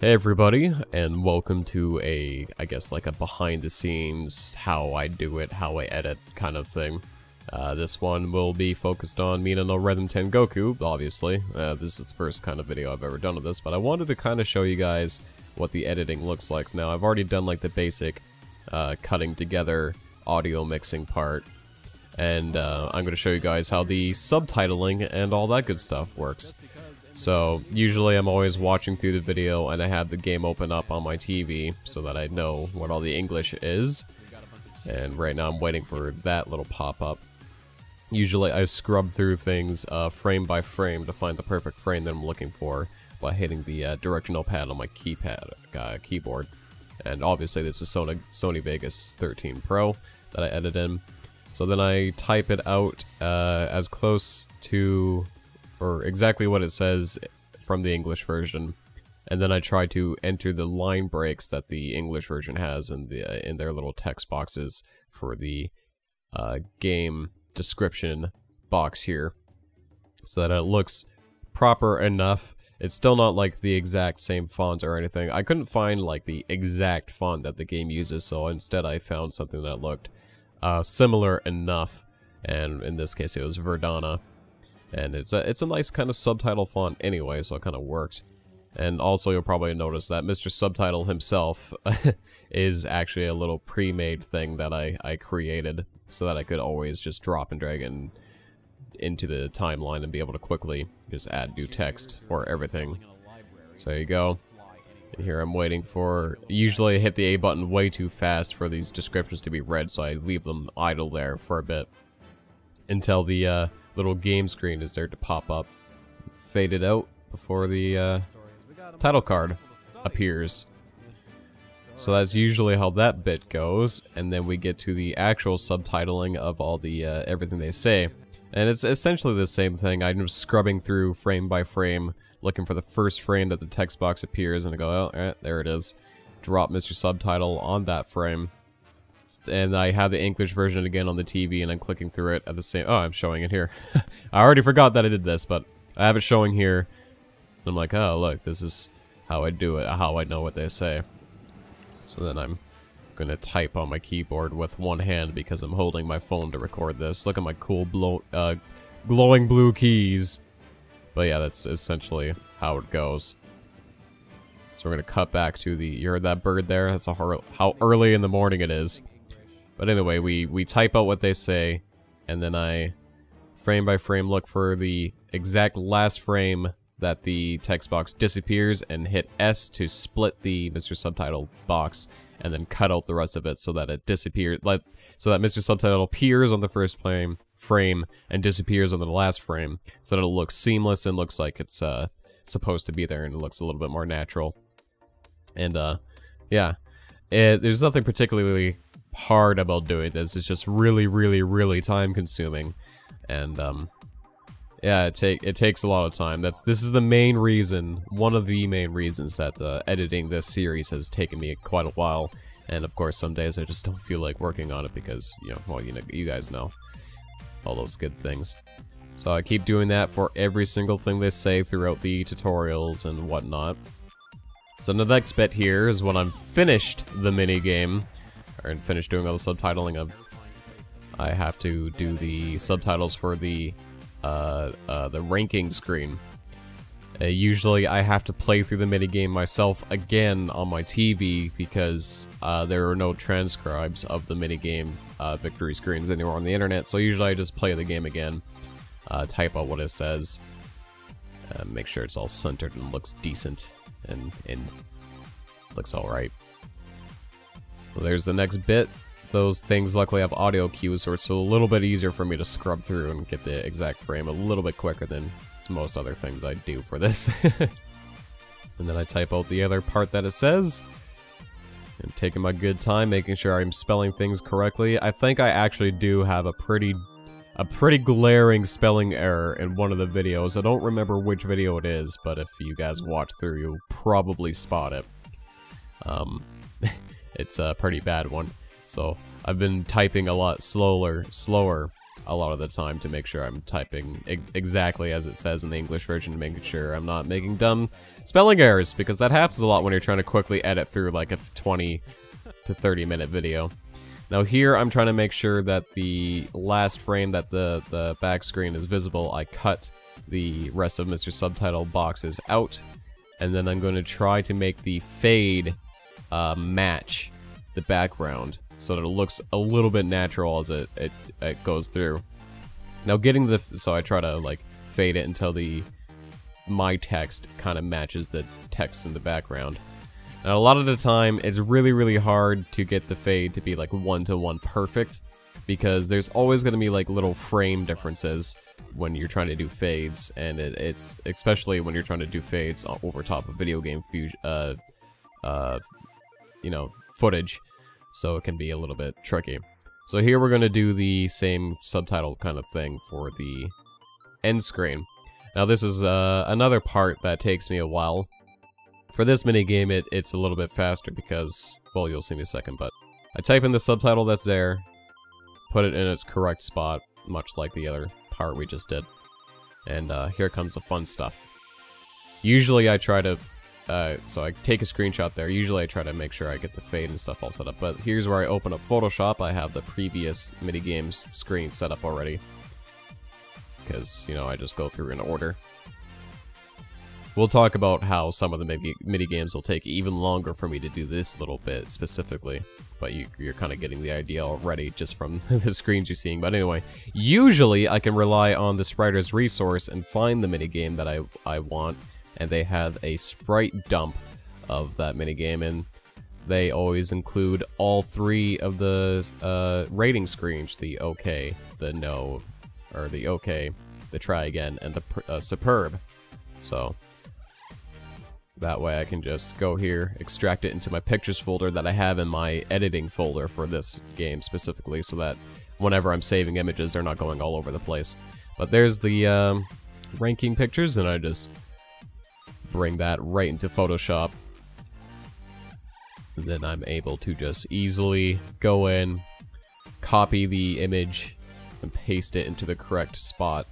Hey everybody, and welcome to I guess like a behind the scenes, how I do it, how I edit kind of thing. This one will be focused on Minna no Rhythm Tengoku, obviously. This is the first kind of video I've ever done of this, but I wanted to kind of show you guys what the editing looks like. Now, I've already done like the basic cutting together audio mixing part, and I'm going to show you guys how the subtitling and all that good stuff works. So, usually I'm always watching through the video and I have the game open up on my TV so that I know what all the English is. And right now I'm waiting for that little pop-up. Usually I scrub through things frame by frame to find the perfect frame that I'm looking for by hitting the directional pad on my keyboard. And obviously this is Sony Vegas 13 Pro that I edit in. So then I type it out as close to, or exactly what it says from the English version, and then I try to enter the line breaks that the English version has in their little text boxes for the game description box here, so that it looks proper enough. It's still not like the exact same font or anything. I couldn't find like the exact font that the game uses, so instead I found something that looked similar enough, and in this case it was Verdana. And it's a nice kind of subtitle font anyway, so it kind of worked. And also you'll probably notice that Mr. Subtitle himself is actually a little pre-made thing that I created so that I could always just drop and drag it into the timeline and be able to quickly just add new text for everything. So there you go. And here I'm waiting for, usually I hit the A button way too fast for these descriptions to be read, so I leave them idle there for a bit until the little game screen is there to pop up, fade it out before the title card appears. So that's usually how that bit goes, and then we get to the actual subtitling of all the everything they say. And it's essentially the same thing. I'm just scrubbing through frame by frame, looking for the first frame that the text box appears, and I go, oh, there it is. Drop Mr. Subtitle on that frame. And I have the English version again on the TV, and I'm clicking through it at the same... Oh, I'm showing it here. I already forgot that I did this, but I have it showing here. I'm like, oh, look, this is how I do it, how I know what they say. So then I'm gonna type on my keyboard with one hand because I'm holding my phone to record this. Look at my cool glowing blue keys. But yeah, that's essentially how it goes. So we're gonna cut back to the... You heard that bird there? That's how early in the morning it is. But anyway, we type out what they say, and then I, frame by frame, look for the exact last frame that the text box disappears, and hit S to split the Mr. Subtitle box, and then cut out the rest of it so that it disappears, so that Mr. Subtitle appears on the first frame and disappears on the last frame, so that it looks seamless and looks like it's supposed to be there, and it looks a little bit more natural. And yeah, there's nothing particularly hard about doing this. It's just really time consuming, and yeah, it takes a lot of time. This is the main reason, one of the main reasons that editing this series has taken me quite a while. And of course, some days I just don't feel like working on it because, you know, well, you guys know all those good things. So I keep doing that for every single thing they say throughout the tutorials and whatnot. So the next bit here is when I'm finished the mini game, or finished doing all the subtitling. I have to do the subtitles for the ranking screen. Usually I have to play through the minigame myself again on my TV because there are no transcribes of the minigame victory screens anywhere on the internet, so usually I just play the game again, type out what it says, make sure it's all centered and looks decent, and looks alright. Well, there's the next bit. Those things luckily have audio cues, so it's a little bit easier for me to scrub through and get the exact frame a little bit quicker than most other things I do for this. And then I type out the other part that it says, and taking my good time, making sure I'm spelling things correctly. I think I actually do have a pretty glaring spelling error in one of the videos. I don't remember which video it is, but if you guys watch through, you'll probably spot it. It's a pretty bad one. So I've been typing a lot slower a lot of the time to make sure I'm typing exactly as it says in the English version, to make sure I'm not making dumb spelling errors, because that happens a lot when you're trying to quickly edit through like a 20 to 30 minute video. Now here I'm trying to make sure that the last frame that the back screen is visible, I cut the rest of Mr. Subtitle boxes out, and then I'm going to try to make the fade match the background so that it looks a little bit natural as it goes through. Now so I try to like fade it until my text kind of matches the text in the background. Now a lot of the time it's really hard to get the fade to be like one-to-one perfect, because there's always going to be like little frame differences when you're trying to do fades, and it's especially when you're trying to do fades over top of video game footage, so it can be a little bit tricky. So here we're going to do the same subtitle kind of thing for the end screen. Now this is another part that takes me a while. For this minigame, it's a little bit faster because, well, you'll see in a second, but I type in the subtitle that's there, put it in its correct spot, much like the other part we just did. And here comes the fun stuff. Usually I try to, so I take a screenshot there. Usually I try to make sure I get the fade and stuff all set up, but here's where I open up Photoshop. I have the previous minigames screen set up already, because, you know, I just go through in order. We'll talk about how some of the minigames will take even longer for me to do this little bit specifically, but you're kind of getting the idea already just from the screens you're seeing. But anyway, usually I can rely on the spriter's resource and find the minigame that I want, and they have a sprite dump of that minigame, and they always include all three of the rating screens: the OK, the no, or the OK, the try again, and the superb. So that way I can just go here, extract it into my pictures folder that I have in my editing folder for this game specifically, so that whenever I'm saving images, they're not going all over the place. But there's the ranking pictures, and I just bring that right into Photoshop. And then I'm able to just easily go in, copy the image, and paste it into the correct spot.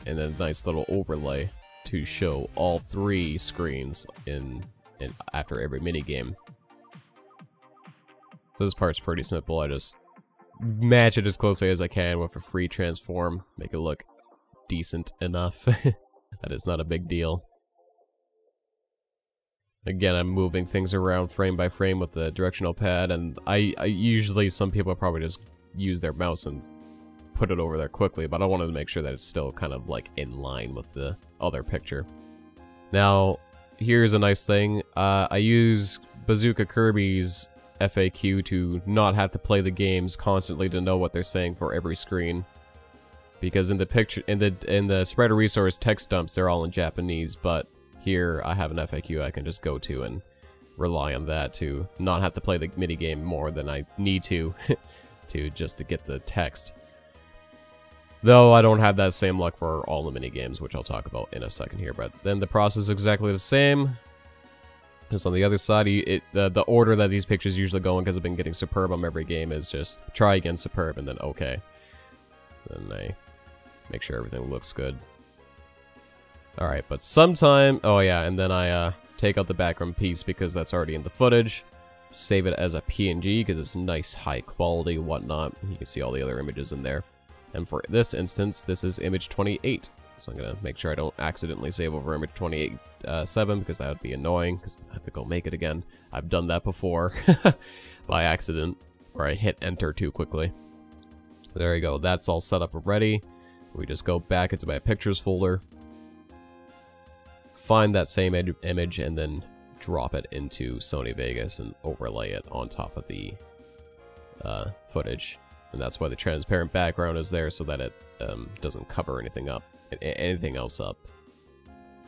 And then a nice little overlay to show all three screens in after every minigame. This part's pretty simple. I just match it as closely as I can with a free transform, make it look decent enough. That is not a big deal. Again, I'm moving things around frame by frame with the directional pad, and I usually, some people probably just use their mouse and put it over there quickly, but I wanted to make sure that it's still kind of like in line with the other picture. Now, here's a nice thing. I use Bazooka Kirby's FAQ to not have to play the games constantly to know what they're saying for every screen, because in the picture, in the spreader resource text dumps, they're all in Japanese, but here I have an FAQ I can just go to and rely on that to not have to play the minigame more than I need to to get the text. Though I don't have that same luck for all the minigames, which I'll talk about in a second here. But then the process is exactly the same. Just on the other side, the order that these pictures usually go in, because I've been getting superb on every game, is just try again, superb, and then okay. Then I make sure everything looks good. Alright, but sometime... Oh yeah, and then I take out the background piece because that's already in the footage. Save it as a PNG because it's nice, high quality, whatnot. You can see all the other images in there. And for this instance, this is image 28. So I'm going to make sure I don't accidentally save over image 28.7 because that would be annoying because I have to go make it again. I've done that before by accident, where I hit enter too quickly. There you go. That's all set up already. We just go back into my pictures folder, find that same image, and then drop it into Sony Vegas and overlay it on top of the footage. And that's why the transparent background is there, so that it doesn't cover anything else up.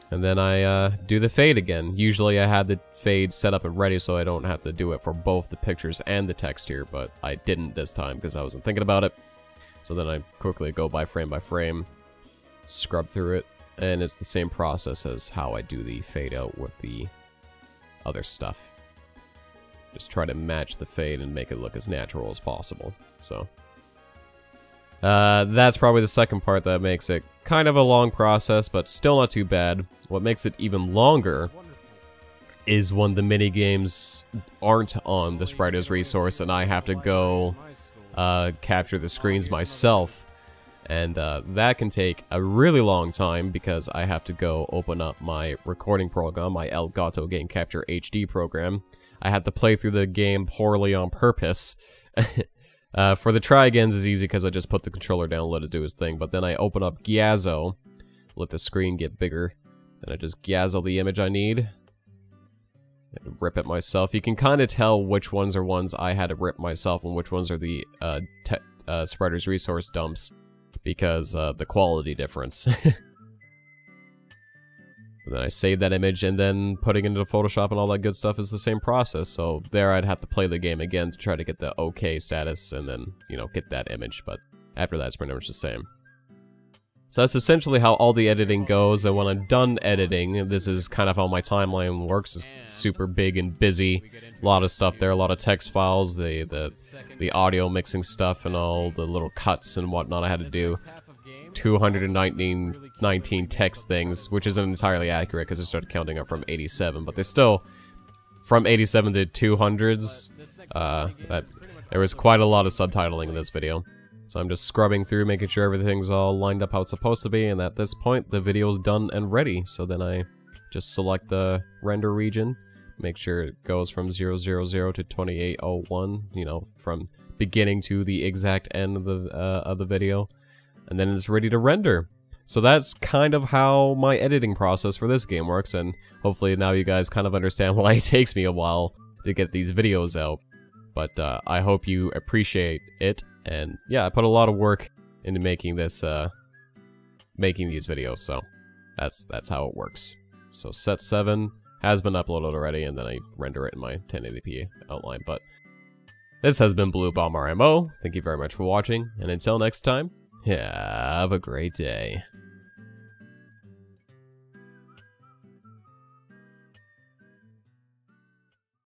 And then I do the fade again. Usually I had the fade set up and ready so I don't have to do it for both the pictures and the text here, but I didn't this time because I wasn't thinking about it. So then I quickly go by frame, scrub through it, and it's the same process as how I do the fade out with the other stuff. Just try to match the fade and make it look as natural as possible. So That's probably the second part that makes it kind of a long process, but still not too bad. What makes it even longer is when the mini games aren't on this writer's resource and I have to go capture the screens myself. And that can take a really long time because I have to go open up my recording program, my Elgato Game Capture HD program. I have to play through the game poorly on purpose. For the try-agains is easy because I just put the controller down and let it do its thing, but then I open up Gyazo, let the screen get bigger, and I just Gyazo the image I need, and rip it myself. You can kind of tell which ones are ones I had to rip myself and which ones are the Spreader's resource dumps, because the quality difference. And then I save that image, and then putting it into Photoshop and all that good stuff is the same process. So there I'd have to play the game again to try to get the OK status, and then, you know, get that image. But after that, it's pretty much the same. So that's essentially how all the editing goes, and when I'm done editing, this is kind of how my timeline works. It's super big and busy. A lot of stuff there, a lot of text files, the audio mixing stuff, and all the little cuts and whatnot I had to do. 219 text things, which isn't entirely accurate because I started counting up from 87, but they're still from 87 to 200s. There was quite a lot of subtitling in this video. So I'm just scrubbing through, making sure everything's all lined up how it's supposed to be, and at this point, the video's done and ready. So then I just select the render region, make sure it goes from 000 to 2801, you know, from beginning to the exact end of the video, and then it's ready to render. So that's kind of how my editing process for this game works, and hopefully now you guys kind of understand why it takes me a while to get these videos out. But I hope you appreciate it, and yeah, I put a lot of work into making this, making these videos, so that's how it works. So set 7 has been uploaded already, and then I render it in my 1080p outline. But this has been Bluebomberimo. Thank you very much for watching, and until next time, have a great day.